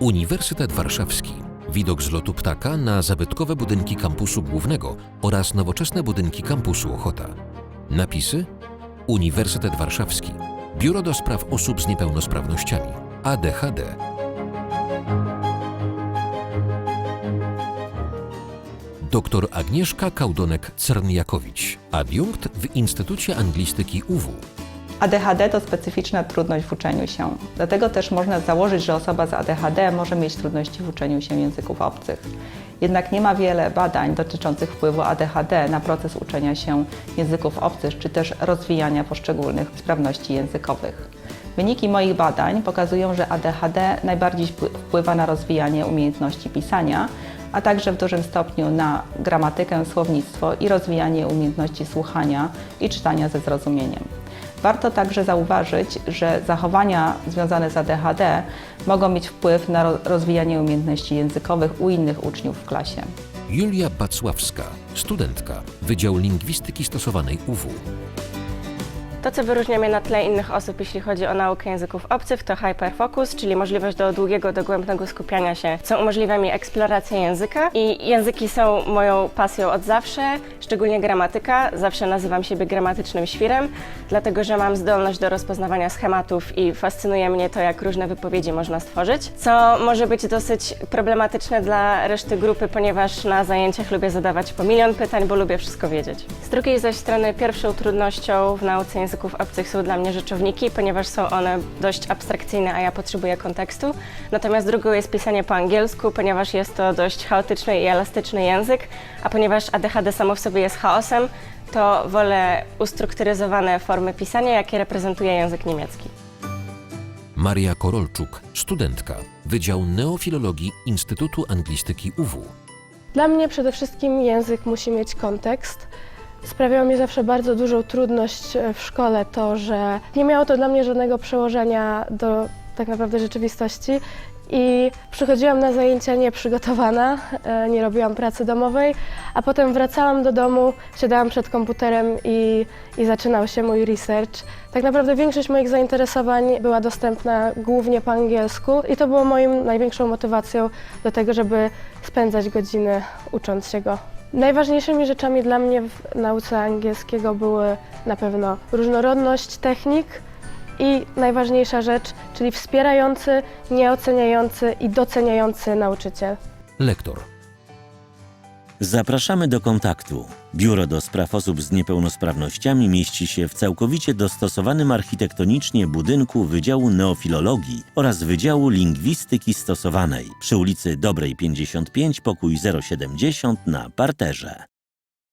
Uniwersytet Warszawski. Widok z lotu ptaka na zabytkowe budynki kampusu głównego oraz nowoczesne budynki kampusu Ochota. Napisy: Uniwersytet Warszawski. Biuro do Spraw Osób z Niepełnosprawnościami. ADHD. Dr Agnieszka Kałdonek-Czerniakowicz, adiunkt w Instytucie Anglistyki UW. ADHD to specyficzna trudność w uczeniu się. Dlatego też można założyć, że osoba z ADHD może mieć trudności w uczeniu się języków obcych. Jednak nie ma wiele badań dotyczących wpływu ADHD na proces uczenia się języków obcych, czy też rozwijania poszczególnych sprawności językowych. Wyniki moich badań pokazują, że ADHD najbardziej wpływa na rozwijanie umiejętności pisania, a także w dużym stopniu na gramatykę, słownictwo i rozwijanie umiejętności słuchania i czytania ze zrozumieniem. Warto także zauważyć, że zachowania związane z ADHD mogą mieć wpływ na rozwijanie umiejętności językowych u innych uczniów w klasie. Julia Bacławska, studentka, Wydział Lingwistyki Stosowanej UW. To, co wyróżnia mnie na tle innych osób, jeśli chodzi o naukę języków obcych, to hyperfocus, czyli możliwość do długiego, dogłębnego skupiania się, co umożliwia mi eksplorację języka. I języki są moją pasją od zawsze, szczególnie gramatyka. Zawsze nazywam siebie gramatycznym świrem, dlatego że mam zdolność do rozpoznawania schematów i fascynuje mnie to, jak różne wypowiedzi można stworzyć, co może być dosyć problematyczne dla reszty grupy, ponieważ na zajęciach lubię zadawać po milion pytań, bo lubię wszystko wiedzieć. Z drugiej zaś strony pierwszą trudnością w nauce języków obcych są dla mnie rzeczowniki, ponieważ są one dość abstrakcyjne, a ja potrzebuję kontekstu. Natomiast drugą jest pisanie po angielsku, ponieważ jest to dość chaotyczny i elastyczny język, a ponieważ ADHD samo w sobie jest chaosem, to wolę ustrukturyzowane formy pisania, jakie reprezentuje język niemiecki. Maria Korolczuk, studentka, Wydział Neofilologii Instytutu Anglistyki UW. Dla mnie przede wszystkim język musi mieć kontekst. Sprawiało mi zawsze bardzo dużą trudność w szkole to, że nie miało to dla mnie żadnego przełożenia do tak naprawdę rzeczywistości i przychodziłam na zajęcia nieprzygotowana, nie robiłam pracy domowej, a potem wracałam do domu, siadałam przed komputerem i zaczynał się mój research. Tak naprawdę większość moich zainteresowań była dostępna głównie po angielsku i to było moją największą motywacją do tego, żeby spędzać godziny ucząc się go. Najważniejszymi rzeczami dla mnie w nauce angielskiego były na pewno różnorodność technik i najważniejsza rzecz, czyli wspierający, nieoceniający i doceniający nauczyciel. Lektor. Zapraszamy do kontaktu. Biuro do Spraw Osób z Niepełnosprawnościami mieści się w całkowicie dostosowanym architektonicznie budynku Wydziału Neofilologii oraz Wydziału Lingwistyki Stosowanej przy ulicy Dobrej 55, pokój 070 na parterze.